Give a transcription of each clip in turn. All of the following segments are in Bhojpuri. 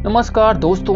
नमस्कार दोस्तों,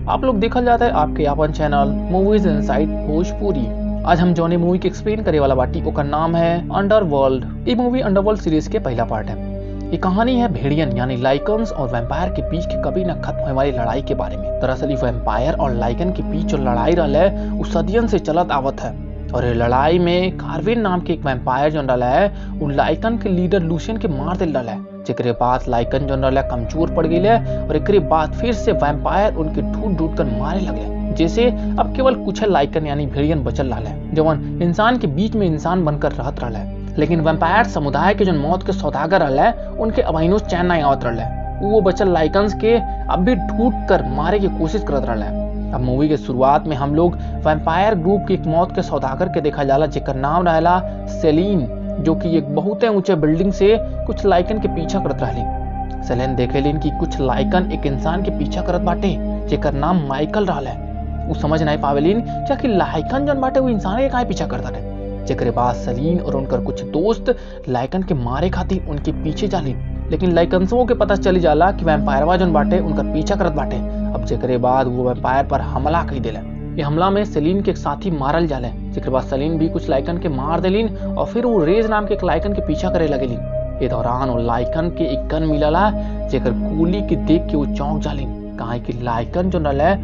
आप लोग देखल जाता है आपके अपन चैनल मूवीज इनसाइड भोजपुरी। आज हम जौनी मूवी के एक्सप्लेन करे वाला बाटी ओकर नाम है अंडरवर्ल्ड। ये मूवी अंडरवर्ल्ड सीरीज के पहला पार्ट है। ये कहानी है भेड़ियन यानी लाइकन्स और वैम्पायर के बीच के कभी न खत्म होने वाली लड़ाई के बारे में। दरअसल ये वैम्पायर और लाइकन के बीच जो लड़ाई रहा है वो सदियन से चलत आवत है और ये लड़ाई में कार्विन नाम के एक वैम्पायर जो रहा है वो लाइकन के लीडर लूसियन के मार दिल रहा है। जेकरे बाद लाइकन जो रहा कमजोर पड़ गई और एकरे बाद फिर से वैम्पायर उनके ढूंढ ढूंढ कर मारे लगे। जैसे अब केवल कुछ लाइकन यानी भेड़ियन बचल रहा है जवन इंसान के बीच में इंसान बनकर रहत रहा है। लेकिन वैम्पायर समुदाय के जो मौत के सौदागर रहा है उनके अबहिनो चैन नहीं आवत रहा है। वो बचल लाइकन्स के अब भी ढूंढ कर मारे की कोशिश करत रहा है। अब मूवी के शुरुआत में हम लोग वैम्पायर ग्रुप के एक मौत के सौदागर के देखा जाला जेकर नाम रहला सेलिन, जो कि एक बहुत ऊंचे बिल्डिंग से कुछ लाइकन के पीछा करत रहली। सेलिन देखेलिन कि कुछ लाइकन एक इंसान के पीछा करत बाटे जेकर नाम माइकल रहला है। वो समझ नहीं पावेलिन क्या कि लाइकन जन बाटे वो इंसान के काहे पीछा करता रहे। जेकरे बाद सेलिन और उनकर कुछ दोस्त लाइकन के मारे खातिर उनके पीछे जालिन। लेकिन लाइकन्सों के पता चली जाला कि वैम्पायरवा जन बाटे उनकर पीछा करत बाटे। अब जेकरे बाद वो वैम्पायर पर हमला कर देला। ये हमला में सेलिन के एक साथी मारल जाले। जेकरे बाद सेलिन भी कुछ लाइकन के मार देलिन और फिर वो रेज नाम के एक लाइकन के पीछा करे लगेलिन। ये दौरान वो लाइकन के एक गन मिलला जेकर गोली के देख के वो चौंक जालिन। काहे कि लाइकन जो रहला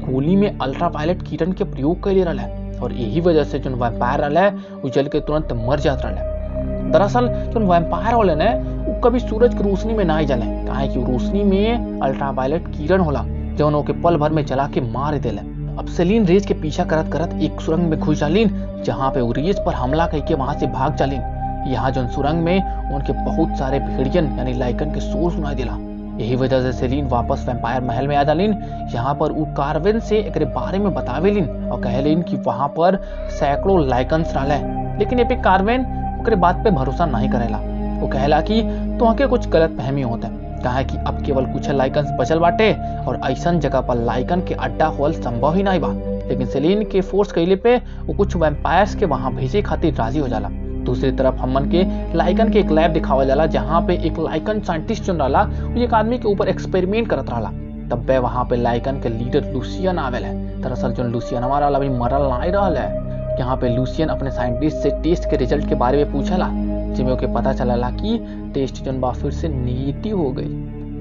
गोली में अल्ट्रावायलेट किरण के प्रयोग कैले रहला और यही वजह से जो वैम्पायर रहला वो जल के तुरंत मर जात रहला। दरअसल जो वैम्पायर वाले ने वो कभी सूरज की रोशनी में ना जले काहे कि रोशनी में अल्ट्रावायलेट किरण होला जो के पल भर में जला के मार देले। अब सेलिन रेज के पीछा करत करत एक सुरंग में घुस जालिन जहाँ पे वो रेज पर हमला करके वहां से भाग जालिन। यहाँ जो सुरंग में उनके बहुत सारे भेड़ियन यानी लाइकन के शोर सुनाई दिला। यही वजह से सेलिन वापस वैम्पायर महल में आ जालिन। यहाँ पर वो कार्विन से एक बारे में बतावेलिन और कहलिन कि वहां पर सैकड़ों लाइकन्स रहले। लेकिन ये पे कार्विन ओकरे बात पे भरोसा नहीं करेला। वो कहला कि तुहके कुछ गलत फहमी होता है कहा कि अब केवल कुछ लाइकन्स बचल बाटे और ऐसन जगह पर लाइकन के अड्डा होल संभव ही नहीं बा। लेकिन सेलिन के फोर्स कैले पे वो कुछ वैम्पायर्स के वहां भेजे खातिर राजी हो जाला। दूसरी तरफ हमन के लाइकन के एक लैब दिखावा जाला जहाँ पे एक लाइकन साइंटिस्ट जो रहला वो एक आदमी के ऊपर एक्सपेरिमेंट करत रहला। तब वे वहां पे लाइकन के लीडर लूसियन आवेल है। दरअसल जो लूसियन हमारा अभी मरल नहीं रहल है। यहाँ पे लूसियन अपने साइंटिस्ट से टेस्ट के रिजल्ट के बारे में पूछला जिसमें ओके पता चला कि टेस्ट जोन बा फिर से नेगेटिव हो गई।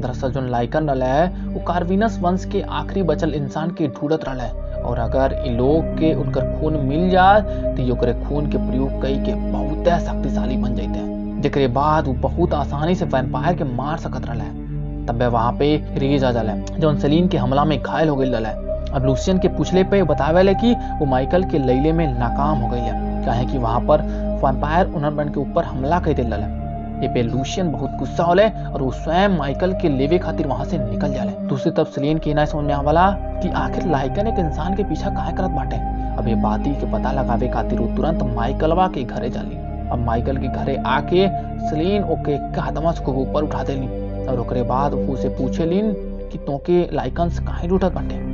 दरअसल जो लाइकन रहला है वो कार्विनस वंश के आखिरी बचल इंसान के ढूंढत रहला है और अगर इ लोग के उनकर खून मिल जाए तो ओकरे खून के प्रयोग कई के बहुत शक्तिशाली बन जाते हैं। जेकरे बाद वो बहुत आसानी से वैम्पायर के मार सकत रहला है। तब वहां पे रेज आ जाला जो सेलिन के हमला में घायल हो गई रहला है। अब लूसियन के पूछले पे बतावेले कि वो माइकल के लैले में नाकाम हो गई है काहे कि वहां पर वैम्पायर उन्हन के ऊपर हमला कर दिल रहला। ये पे लूसियन बहुत गुस्सा होले और वो स्वयं माइकल के लेवे खातिर वहां से निकल जाले। दूसरी तरफ सेलिन के ना समझ में आवाला कि आखिर लाइकन एक इंसान के पीछा काहे करत बाटे। अब ये बाती के पता लगावे खातिर वो तुरंत माइकलवा के घरे जाली। अब माइकल के घरे आके सेलिन ओके कदमस को ऊपर उठा देली और ओकरे बाद वो से पूछेलिन कि तोके लाइकन्स काहे लूटत बाटे।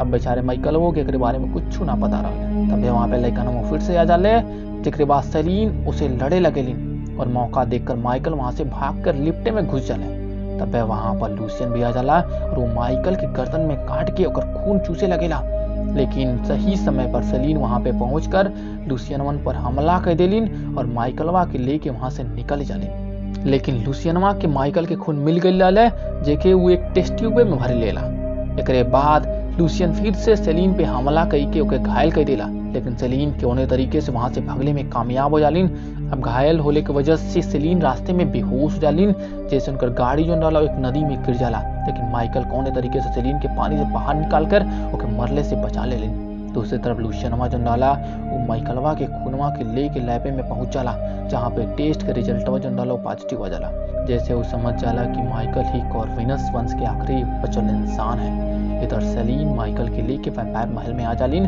अब बेचारे माइकल वो के बारे में कुछ ना पता रहा। तब वहां पे लाइकन वो फिर से आ जाले। जेकरे बाद सेलिन उसे लड़े लगेलिन और मौका देखकर माइकल वहां से भागकर लिफ्ट में घुस जाले। तब वहां पर लूसियन भी आ जाला और वो माइकल की गर्दन में काट के ओकर खून चूसे लगेला। लेकिन सही समय पर सेलिन वहां पे पहुंचकर लूसियनवन पर हमला कर देलिन और माइकलवा के लेके वहां से निकल जालिन। लेकिन लूसियनवा के माइकल के खून मिल गई लाले जेके वो एक टेस्ट ट्यूब में भर लेला। एकरे बाद लूसियन फिर से सेलिन पे हमला करके ओके घायल कर देला। लेकिन सेलिन कौने तरीके से वहां से भागले में कामयाब हो जालिन। अब घायल होने की वजह से सेलिन रास्ते में बेहोश हो जालिन। जैसे उनकर गाड़ी जो रहला एक नदी में गिर जाला। लेकिन माइकल कौने तरीके से सेलिन के पानी से बाहर निकाल कर ओके मरले से बचा लेलिन। दूसरी तरफ लूसियनवा जो रहला वो माइकलवा के खूनवा के लेके लैब में पहुंच जाला जहाँ पे टेस्ट के रिजल्टवा जो रहला पॉजिटिव हो जाला। जैसे वो समझ जाला कि माइकल ही कार्विनस वंश के आखिरी बचल इंसान है। इधर सेलिन माइकल के लेके वैम्पायर महल में आ जालिन।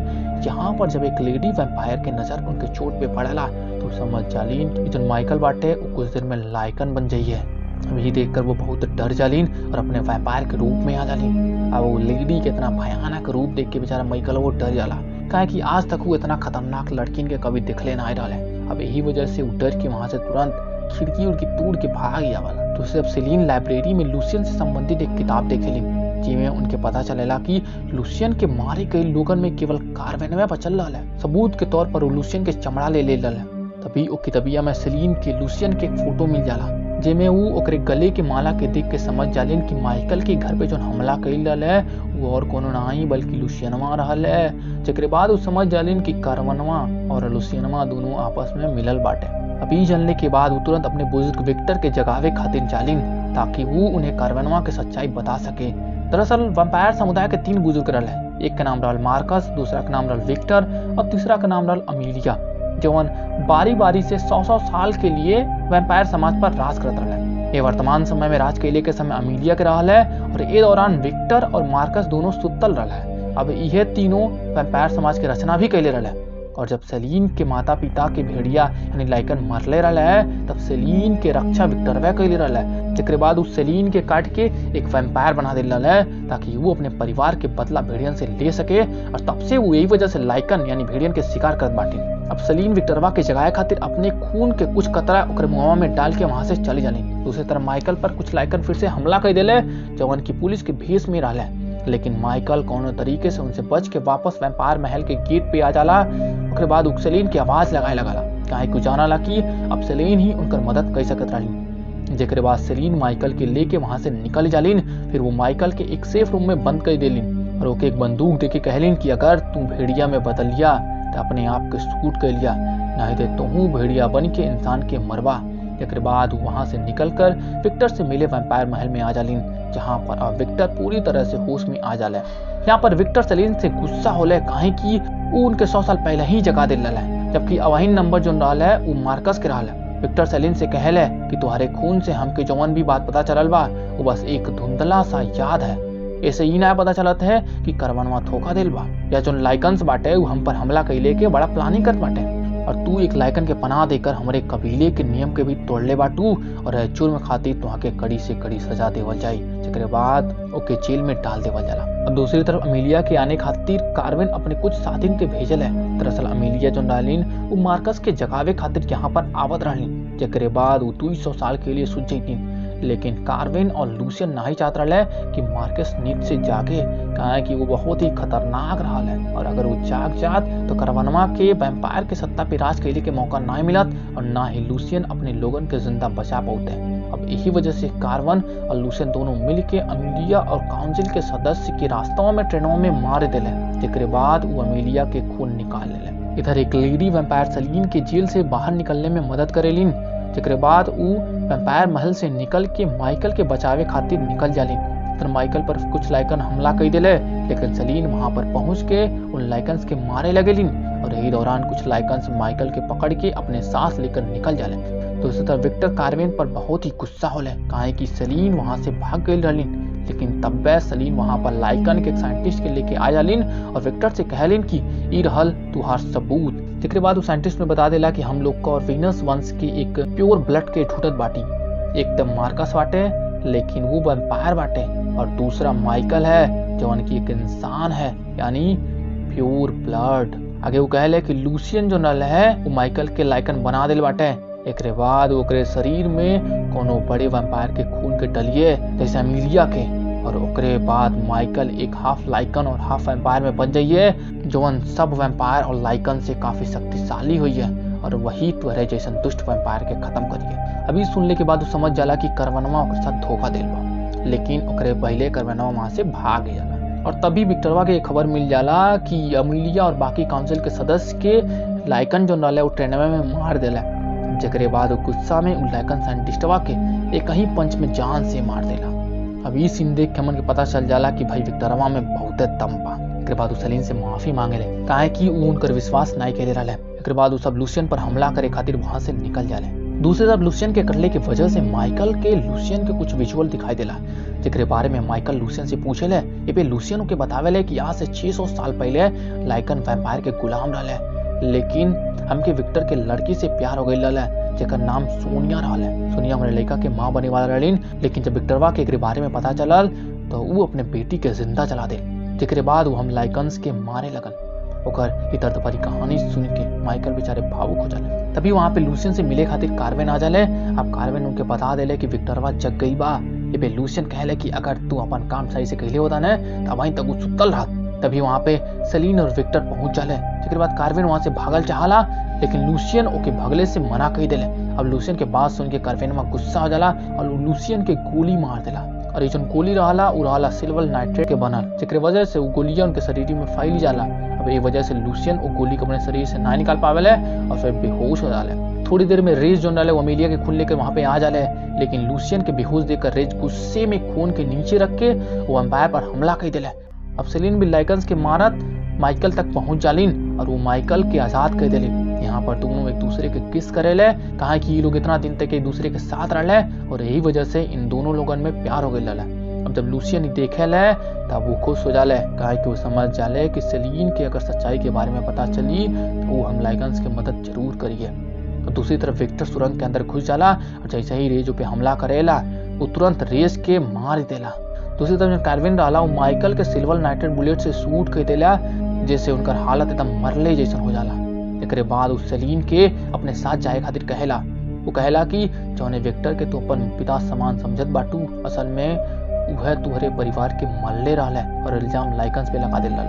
यहाँ पर जब एक लेडी वैम्पायर के नजर उनके चोट पे पड़ला तो समझ जालिन कि जो माइकल बाटे वो कुछ देर में लाइकन बन जाई है। अब यही देखकर वो बहुत डर जालिन और अपने वैम्पायर के रूप में आ जालिन। अब वो लेडी के इतना भयानक रूप देख के बेचारा माइकल वो डर जाला काहे कि आज तक वो इतना खतरनाक लड़किन के कभी दिखले ना रहा। अब यही वजह से वो डर के वहां से तुरंत खिड़की उड़की तोड़ के भाग जावाला। तो सिर्फ सेलिन लाइब्रेरी में लूसियन से संबंधित एक किताब देखेली जिसमें उनके पता चलेला कि लूसियन के मारे गए लोगन में केवल कार्वेनवा बचल रहा है। सबूत के तौर पर वो लूसियन के चमड़ा ले ले है। तभी ओ किताबिया में सेलिन के लूसियन के एक फोटो मिल जाला, जेमे वो ओकरे गले के माला के देख के समझ जालिन कि माइकल के घर पे जो हमला कइल रहल है वो और कोनो नहीं बल्कि लूसियनवा रहल है। जेकरे बाद वो समझ जालिन कि कार्वेनवा और लूसियनवा दोनों आपस में मिलल बाटे। अभी जानने के बाद वो तुरंत अपने बुजुर्ग विक्टर के जगावे खातिर जालिन ताकि वो उन्हें कार्वेनवा के सच्चाई बता सके। दरअसल वैम्पायर समुदाय के 3 बुजुर्ग रहल है। एक का नाम रहल मार्कस, दूसरा का नाम रहल विक्टर और तीसरा का नाम रहल अमीलिया, जवन बारी बारी से 100 साल के लिए वैम्पायर समाज पर राज करत रहल है। ये वर्तमान समय में राज कैले के समय अमीलिया के रहल है और ये दौरान विक्टर और मार्कस दोनों सुतल रहल है। अब यह तीनों वैम्पायर समाज की रचना भी कैले रहल है। और जब सेलिन के माता पिता के भेड़िया यानी लाइकन मरले रहल है तब सेलिन के रक्षा विक्टरवा कैले रहल है। जेकरे बाद उस सेलिन के काट के एक वैम्पायर बना दिल रहल है ताकि वो अपने परिवार के बदला भेड़ियन से ले सके। और तब से वो यही वजह से लाइकन यानी भेड़ियन के शिकार करत बाटे। अब सेलिन विक्टरवा के जगाए खातिर अपने खून के कुछ कतरा ओकरे मुंहवा में डाल के वहां से चली जाली। दूसरी तरफ माइकल पर कुछ लाइकन फिर से हमला कर दिले जवन की पुलिस के भेष में रहल है। लेकिन माइकल कोनो तरीके से उनसे बच के वापस वैम्पायर महल के गेट पे आ जाला। उसके बाद सेलिन की आवाज लगाए लगाला काहे को जानला कि अब सेलिन ही उनकर मदद कर सकत रही। जेकरे बाद सेलिन माइकल के लेके वहां से निकल जालिन। फिर वो माइकल के एक सेफ रूम में बंद कर देलिन और ओके एक बंदूक देके कहलिन कि अगर तुम भेड़िया में बदल लिया तो अपने आप के शूट कर लिया, नहीं तो तुम भेड़िया बन के इंसान के मरवा। जेकरे बाद वहां से निकलकर विक्टर से मिले वैम्पायर महल में आ जालिन, जहां पर अब विक्टर पूरी तरह से होश में आ जाले। यहाँ पर विक्टर सेलिन से गुस्सा होले काहे कि वो उनके 100 साल पहले ही जगा दिल है, जबकि अवहिन नंबर जो रहल है वो मार्कस के रहल है। विक्टर सेलिन से कहले कि तुम्हारे खून से हमके जवन भी बात पता चलल बा वो बस एक धुंधला सा याद है। ऐसे ही ना पता चलत है कि कार्वेनवा धोखा दिल बा या जो लाइकन्स बाटे वो हम पर हमला कैले के बड़ा प्लानिंग करत बाटे और तू एक लाइकन के पनाह देकर हमारे कबीले के नियम के भी तोड़ले बाटू और जुर्म खातिर तुहाके कड़ी से कड़ी सजा देवल जाई। जेकरे बाद ओके जेल में डाल देवल जाला। अब दूसरी तरफ अमीलिया के आने खातिर कार्वेन अपने कुछ साथिन के भेजल है। दरअसल अमीलिया जो डालिन वो मार्कस के जगावे खातिर यहाँ पर आवत रहलिन। जेकरे बाद वो 200 साल के लिए सुझ जैतिन। लेकिन कार्वेन और लूसियन नहीं चाहत रहे कि मार्कस नींद से जागे, कहा कि वो बहुत ही खतरनाक रहा है और अगर वो जाग जात तो कार्वेनवा के वैम्पायर के सत्ता पे राज कैले के मौका नहीं मिलत और ना ही लूसियन अपने लोगन के जिंदा बचा पाते। अब यही वजह से कार्वेन और लूसियन दोनों मिलके अमीलिया और काउंसिल के सदस्य के रास्तों में ट्रेनों में मार दिले। जेकरे बाद वो अमीलिया के खून निकाल ले। इधर एक लेडी वैम्पायर सेलिन के जेल से बाहर निकलने में मदद करेलिन। जेकरे बाद वो वैम्पायर महल से निकल के माइकल के बचावे खातिर निकल जालिन। फिर माइकल पर कुछ लाइकन हमला कर दिले, लेकिन सेलिन वहां पर पहुंच के उन लाइकन्स के मारे लगेलिन और यही दौरान कुछ लाइकन्स माइकल के पकड़ के अपने सांस लेकर निकल जाले। दूसरी तरफ विक्टर कार्वेन पर बहुत ही गुस्सा होले काहे कि सेलिन वहां से भाग गई रहलिन। लेकिन तब सेलिन वहां पर लाइकन के एक साइंटिस्ट के लेके आ जालिन और विक्टर से कहलिन कि ई रहल तुहार सबूत। जेकरे बाद उस साइंटिस्ट ने बता देला कि हम लोग को वीनस वंश की एक प्योर ब्लड के ढूंढत बाटी। एक तो मार्कस बाटे लेकिन वो वैम्पायर बाटे और दूसरा माइकल है जो उनकी एक इंसान है यानी प्योर ब्लड। आगे वो कहले कि लूसियन जो नल है वो माइकल के लाइकन बना दिल बाटे। एकरे बाद ओकरे शरीर में कोनो बड़े वैम्पायर के खून के डलिए जैसे अमीलिया के और ओकरे बाद माइकल एक हाफ लाइकन और हाफ वैम्पायर में बन जाइए जोन सब वैम्पायर और लाइकन से काफी शक्तिशाली हुई है और वही तुहरे जैसे दुष्ट वैम्पायर के खत्म करिए। अभी सुनने के बाद वो समझ जाला कि कार्वेनवा ओकरे साथ धोखा दिल बा, लेकिन ओकरे पहले कार्वेनवा वहां से भाग जाला और तभी विक्टरवा के खबर मिल जाला कि अमीलिया और बाकी काउंसिल के सदस्य के लाइकन जो नल है वो ट्रेनवे में मार देला। जेकरे बाद वो गुस्सा में उन लाइकन साइंटिस्टवा के एक ही पंच में जान से मार देला। अब ई सीन देख के हमन के पता चल जाला कि भाई विक्टरवा में बहुत दम बा। एकरे बाद वो सेलिन से माफी मांगे ले काहे कि वो उनकर विश्वास नहीं करे रहले। एकरे बाद वो सब लूसियन पर हमला करे खातिर वहां से निकल जाले। दूसरी तरफ लूसियन के कटले की वजह से माइकल के लूसियन के कुछ विजुअल दिखाई देला जेकरे बारे में माइकल लूसियन से पूछे ले। ये पे लूसियन के बतावे ले कि आज से 600 साल पहले लाइकन वैम्पायर के गुलाम रहले, लेकिन हमके विक्टर के लड़की से प्यार हो गई रहले जेकर नाम सोनिया रहले। सोनिया हमारे लड़का के माँ बने वाला रहलिन, लेकिन जब विक्टरवा के एकरे बारे में पता चलल तो वो अपने बेटी के जिंदा जला दे। जेकरे बाद वो हम लाइकन्स के मारे लगल। ओकर ई दर्द भरी कहानी सुन के माइकल बेचारे भावुक हो जाले। तभी वहाँ पे लूसियन से मिले खातिर कार्वेन आ जाले। अब कार्वेन उनके बता देले कि विक्टरवा जग गई बा। ये पे लूसियन कहले कि अगर तू अपन काम सही से कहले होता न तब वहीं तक सुतल रहा। तभी वहाँ पे सेलिन और विक्टर पहुंच जाले। जेकर बाद कार्वेन वहाँ से भागल चाहला, लेकिन लूसियन ओके भगले से मना कही देले। अब लूसियन के बात सुन के कार्वेन में गुस्सा हो जाला और लूसियन के गोली मार देला। और ये जो गोली रहला उ रहला सिल्वर नाइट्रेट के बनल, जेकर वजह से वो गोलियां उनके शरीर में फैल जाला। अब ये वजह से लूसियन वो गोली को अपने शरीर से ना निकाल पावेले और फिर बेहोश हो जाले। थोड़ी देर में रेज जो डाले वो अमेलिया के खून लेकर वहाँ पे आ जाले, लेकिन लूसियन के बेहोश देखकर रेज गुस्से में खून के नीचे रख के वो एम्पायर पर हमला कर दिले। अब सेलिन भी लाइकन्स के मारत माइकल तक पहुंच जालिन और वो माइकल के आजाद कर दिले। यहाँ पर दोनों एक दूसरे के किस करेले, कहा कि ये लोग इतना दिन तक एक दूसरे के साथ रहे और यही वजह से इन दोनों लोगन में प्यार हो गया। अब जब लूसियन देखे ले तब वो खुश हो जाले, कहा कि वो समझ जाले कि सेलिन के अगर सच्चाई के बारे में पता चली तो वो हम लाइकन्स की मदद जरूर करिए। और दूसरी तरफ विक्टर सुरंग के अंदर घुस जाला और जैसे ही रेज पे हमला करेला वो तुरंत रेज के मार देला। दूसरी तरफ कार्वेन डाला वो माइकल के सिल्वर नाइट्रेट बुलेट से शूट कर देला, जिससे उनकर हालत एकदम मरले जैसन हो जाला। एकरे बाद उस सेलिन के अपने साथ जाए खातिर कहेला। वो कहेला कि जौने विक्टर के तू अपन पिता समान समझत बाटू, असल में वह तुहरे परिवार के मरले रहले और इल्जाम लाइकन्स पे लगा देला।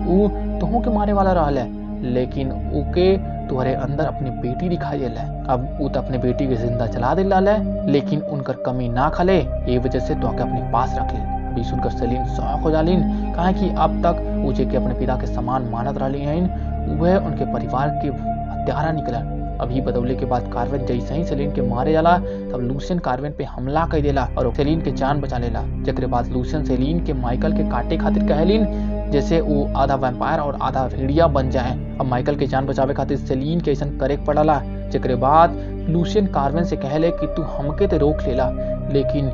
वो तुहों के मारे वाला रहले, लेकिन ओके तुहरे अंदर अपनी बेटी दिखाई देला। अब वो तो अपने बेटी के जिंदा चला दिला, लेकिन उनकर कमी ना खले, ये वजह से तो आके अपने पास रख ले। अभी सुनकर सेलिन शौक हो जालिन, कहा कि अब तक वो जे के अपने पिता के समान मानत रही हैं वह उनके परिवार के हत्यारा निकला। अभी बदौले के बाद कार्वेन जैसे ही सेलिन के मारे जाला तब लूसियन कार्वेन पे हमला कर देला और सेलिन के जान बचा लेला। जेकरे बाद लूसियन सेलिन के माइकल के काटे खातिर कहलिन, जैसे वो आधा वैम्पायर और आधा भेड़िया बन जाए। अब माइकल के जान बचावे खातिर सेलिन के ऐसा करे पड़ला। जेकरे बाद लूसियन कार्वेन से कहले कि तू हमके ते रोक लेला, लेकिन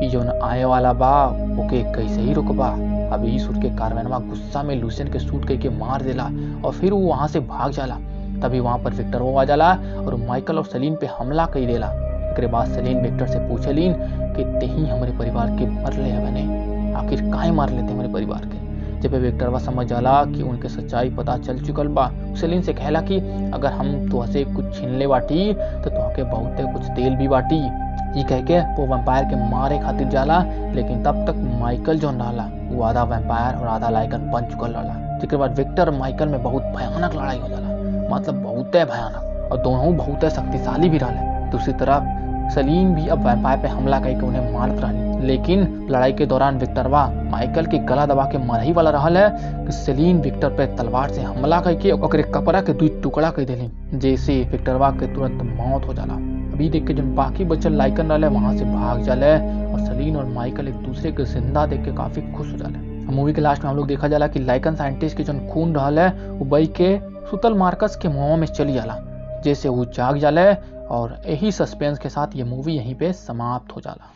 ये जो आए वाला बा ओके कैसे ही रुकबा। अब ई सुन के कार्वेनवा गुस्सा में लूसियन के शूट करके मार देला और फिर वो वहां से भाग जाला। तभी वहां पर विक्टर आ जाला और माइकल और सेलिन पे हमला कर देला। एकरे बाद सेलिन विक्टर से पूछलिन कि तेही हमारे परिवार के मरले है बने, आखिर काहे मार लेते हमारे परिवार के। जब विक्टरवा समझ जाला कि उनके सच्चाई पता चल चुकल बा, सेलिन से कहला कि अगर हम तुहसे कुछ छीन ले बाटी तो तुहके बहुते कुछ तेल भी बाटी। ये कह के वो वैम्पायर के मारे खातिर जाला, लेकिन तब तक माइकल जो रहला वो आधा वैम्पायर और आधा लाइकन बन चुकल रहला। जिसके बाद विक्टर और माइकल में बहुत भयानक लड़ाई हो जाला, मतलब बहुत भयानक, और दोनों बहुत शक्तिशाली भी रहले। दूसरी तरफ सेलिन भी अब वैम्पायर पे हमला करके उन्हें मारत रहली, लेकिन लड़ाई के दौरान विक्टरवा माइकल के गला दबा के मारही वाला रहल है कि सेलिन विक्टर पे तलवार से हमला करके ओकरे कपड़ा के दुई टुकड़ा कर देली, जैसे विक्टरवा के तुरंत मौत हो जाला। अभी देख के जो बाकी बचल लाइकन रहले वहां से भाग जाले और सेलिन और माइकल एक दूसरे के जिंदा देख के काफी खुश हो जाले। मूवी के लास्ट में हम लोग देखा जाला कि लाइकन साइंटिस्ट के जो खून रहल है वो बई के सुतल मार्कस के मुंह में चली जाला, जैसे वो जाग जाले। और यही सस्पेंस के साथ ये मूवी यहीं पे समाप्त हो जाला।